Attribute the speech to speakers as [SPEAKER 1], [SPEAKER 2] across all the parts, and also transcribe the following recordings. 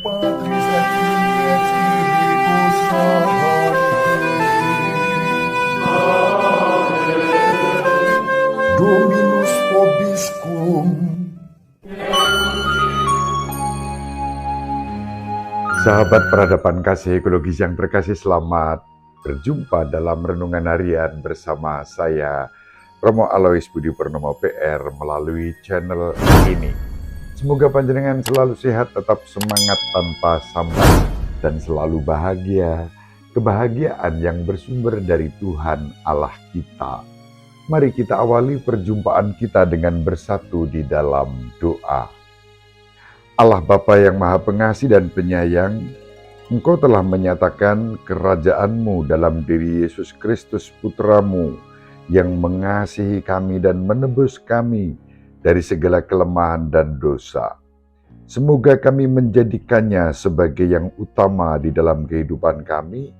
[SPEAKER 1] Patris et Filii et Spiritus Sancti. Dominus vobiscum.
[SPEAKER 2] Sahabat peradaban kasih ekologis yang terkasih, selamat berjumpa dalam Renungan Harian bersama saya, Romo Alois Budi Purnomo PR, melalui channel ini. Semoga panjenengan selalu sehat, tetap semangat tanpa sambat, dan selalu bahagia, kebahagiaan yang bersumber dari Tuhan Allah kita. Mari kita awali perjumpaan kita dengan bersatu di dalam doa. Allah Bapa yang Maha Pengasih dan Penyayang, Engkau telah menyatakan kerajaan-Mu dalam diri Yesus Kristus Putra-Mu yang mengasihi kami dan menebus kami dari segala kelemahan dan dosa. Semoga kami menjadikannya sebagai yang utama di dalam kehidupan kami,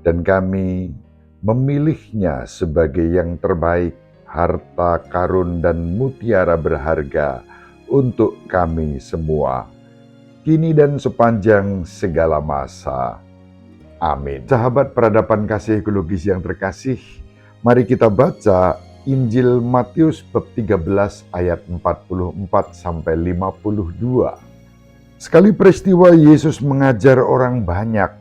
[SPEAKER 2] dan kami memilihnya sebagai yang terbaik, harta karun dan mutiara berharga untuk kami semua, kini dan sepanjang segala masa. Amin. Sahabat peradaban kasih ekologis yang terkasih, mari kita baca Injil Matius bab 13 ayat 44 sampai 52. Sekali peristiwa Yesus mengajar orang banyak.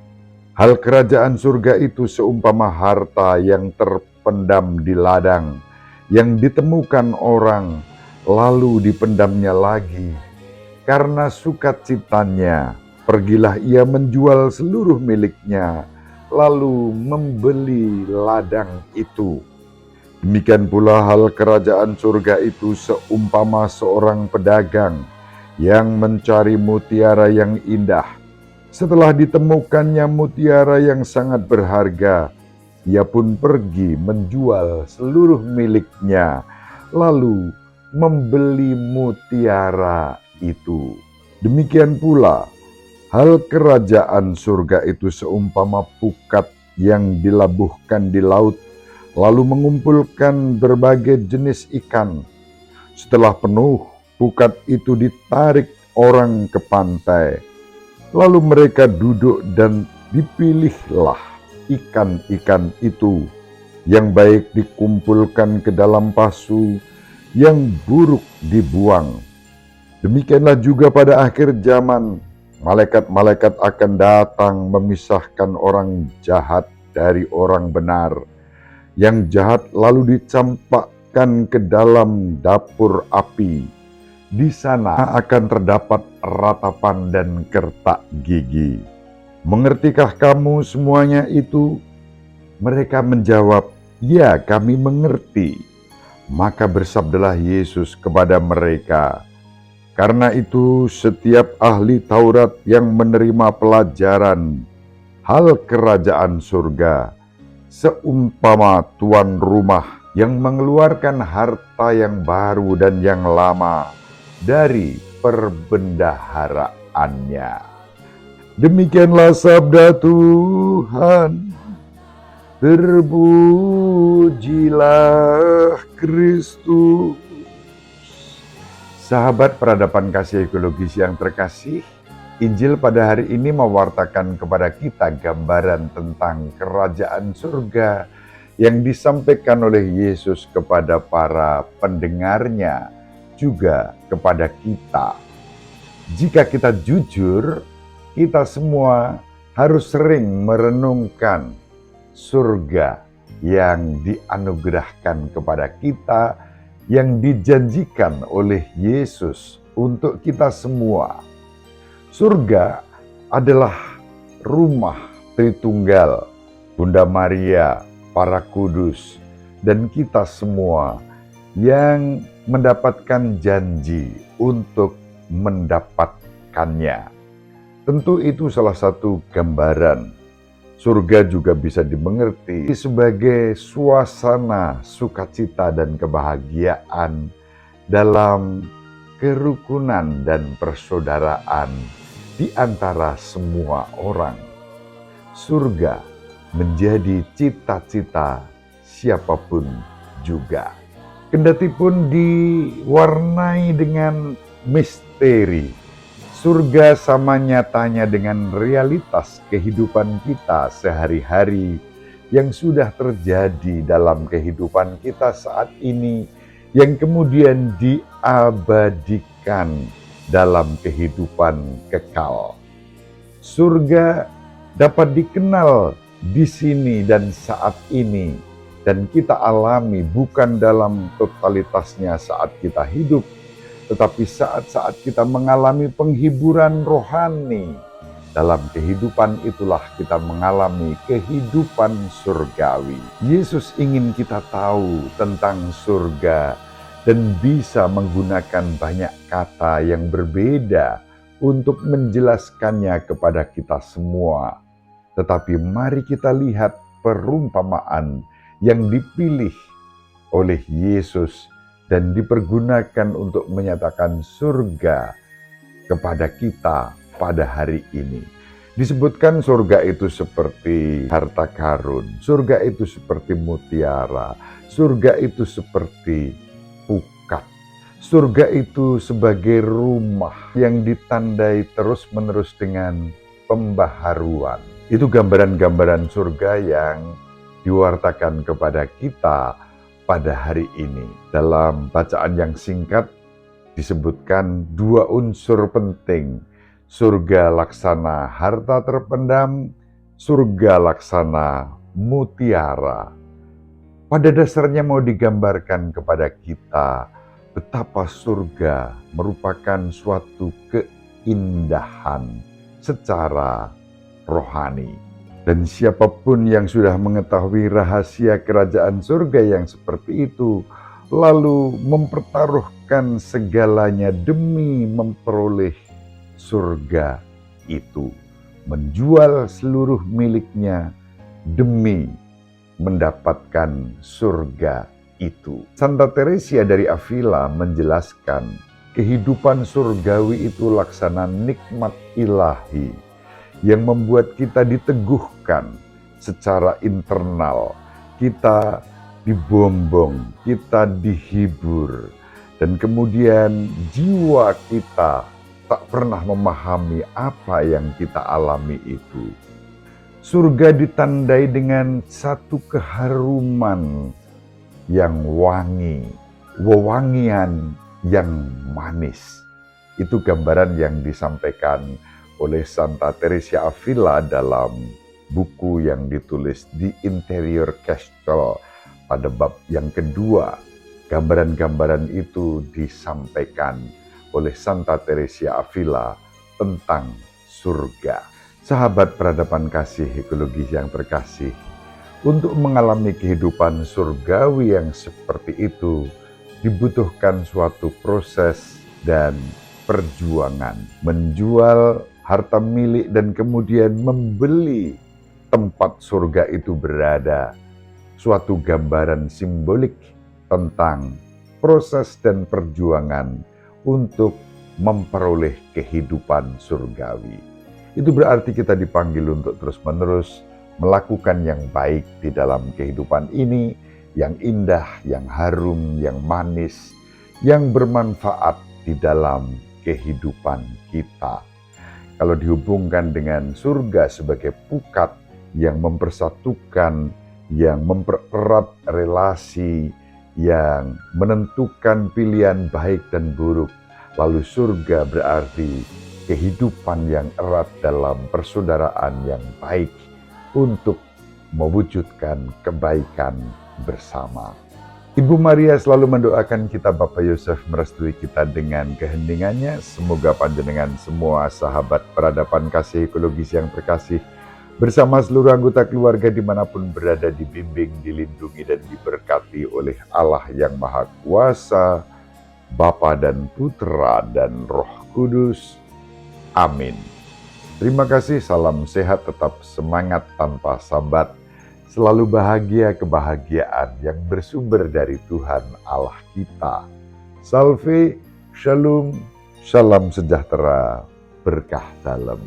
[SPEAKER 2] Hal kerajaan surga itu seumpama harta yang terpendam di ladang, yang ditemukan orang, lalu dipendamnya lagi. Karena sukacitanya, pergilah ia menjual seluruh miliknya, lalu membeli ladang itu. Demikian pula hal kerajaan surga itu seumpama seorang pedagang yang mencari mutiara yang indah. Setelah ditemukannya mutiara yang sangat berharga, ia pun pergi menjual seluruh miliknya, lalu membeli mutiara itu. Demikian pula hal kerajaan surga itu seumpama pukat yang dilabuhkan di laut, lalu mengumpulkan berbagai jenis ikan. Setelah penuh, pukat itu ditarik orang ke pantai, lalu mereka duduk dan dipilihlah ikan-ikan itu. Yang baik dikumpulkan ke dalam pasu, yang buruk dibuang. Demikianlah juga pada akhir zaman, malaikat-malaikat akan datang memisahkan orang jahat dari orang benar. Yang jahat lalu dicampakkan ke dalam dapur api. Di sana akan terdapat ratapan dan kertak gigi. Mengertikah kamu semuanya itu? Mereka menjawab, ya, kami mengerti. Maka bersabdalah Yesus kepada mereka, karena itu setiap ahli Taurat yang menerima pelajaran hal kerajaan surga seumpama tuan rumah yang mengeluarkan harta yang baru dan yang lama dari perbendaharaannya. Demikianlah sabda Tuhan. Terpujilah Kristus. Sahabat peradaban kasih ekologis yang terkasih, Injil pada hari ini mewartakan kepada kita gambaran tentang kerajaan surga yang disampaikan oleh Yesus kepada para pendengarnya, juga kepada kita. Jika kita jujur, kita semua harus sering merenungkan surga yang dianugerahkan kepada kita, yang dijanjikan oleh Yesus untuk kita semua. Surga adalah rumah Tritunggal, Bunda Maria, para kudus, dan kita semua yang mendapatkan janji untuk mendapatkannya. Tentu itu salah satu gambaran. Surga juga bisa dimengerti sebagai suasana sukacita dan kebahagiaan dalam kerukunan dan persaudaraan di antara semua orang. Surga menjadi cita-cita siapapun juga. Kendatipun diwarnai dengan misteri, Surga sama nyatanya dengan realitas kehidupan kita sehari-hari yang sudah terjadi dalam kehidupan kita saat ini, yang kemudian diabadikan dalam kehidupan kekal. Surga dapat dikenal di sini dan saat ini, dan kita alami bukan dalam totalitasnya saat kita hidup, tetapi saat-saat kita mengalami penghiburan rohani. Dalam kehidupan itulah kita mengalami kehidupan surgawi. Yesus ingin kita tahu tentang surga dan bisa menggunakan banyak kata yang berbeda untuk menjelaskannya kepada kita semua. Tetapi mari kita lihat perumpamaan yang dipilih oleh Yesus dan dipergunakan untuk menyatakan surga kepada kita pada hari ini. Disebutkan surga itu seperti harta karun, surga itu seperti mutiara, surga itu seperti pukat. Surga itu sebagai rumah yang ditandai terus-menerus dengan pembaharuan. Itu gambaran-gambaran surga yang diwartakan kepada kita pada hari ini. Dalam bacaan yang singkat disebutkan dua unsur penting. Surga laksana harta terpendam, surga laksana mutiara. Pada dasarnya mau digambarkan kepada kita betapa surga merupakan suatu keindahan secara rohani. Dan siapapun yang sudah mengetahui rahasia kerajaan surga yang seperti itu, lalu mempertaruhkan segalanya demi memperoleh surga itu, menjual seluruh miliknya demi mendapatkan surga itu. Santa Teresia dari Avila menjelaskan, kehidupan surgawi itu laksana nikmat ilahi yang membuat kita diteguhkan secara internal, kita dibombong, kita dihibur, dan kemudian jiwa kita tak pernah memahami apa yang kita alami itu. Surga ditandai dengan satu keharuman yang wangi, wewangian yang manis. Itu gambaran yang disampaikan oleh Santa Teresia Avila dalam buku yang ditulis di Interior Castle pada bab yang kedua. Gambaran-gambaran itu disampaikan oleh Santa Teresia Avila tentang surga. Sahabat peradaban kasih ekologis yang terkasih, untuk mengalami kehidupan surgawi yang seperti itu dibutuhkan suatu proses dan perjuangan. Menjual harta milik dan kemudian membeli tempat surga itu berada, suatu gambaran simbolik tentang proses dan perjuangan untuk memperoleh kehidupan surgawi. Itu berarti kita dipanggil untuk terus-menerus melakukan yang baik di dalam kehidupan ini, yang indah, yang harum, yang manis, yang bermanfaat di dalam kehidupan kita. Kalau dihubungkan dengan surga sebagai pukat yang mempersatukan, yang mempererat relasi, yang menentukan pilihan baik dan buruk. Lalu surga berarti kehidupan yang erat dalam persaudaraan yang baik untuk mewujudkan kebaikan bersama. Ibu Maria selalu mendoakan kita, Bapak Yosef merestui kita dengan kehendingannya. Semoga panjenengan semua sahabat peradaban kasih ekologis yang terkasih, bersama seluruh anggota keluarga dimanapun berada, dibimbing, dilindungi, dan diberkati oleh Allah yang Maha Kuasa, Bapa dan Putra dan Roh Kudus. Amin. Terima kasih, salam sehat, tetap semangat tanpa sambat. Selalu bahagia kebahagiaan yang bersumber dari Tuhan Allah kita. Salve, shalom, salam sejahtera, berkah dalam.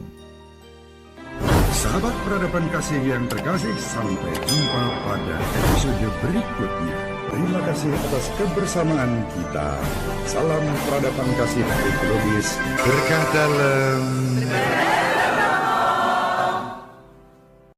[SPEAKER 3] Sahabat peradaban kasih yang terkasih, sampai jumpa pada episode berikutnya.
[SPEAKER 1] Terima kasih atas kebersamaan kita. Salam peradaban kasih ekologis.
[SPEAKER 2] Berkah dalam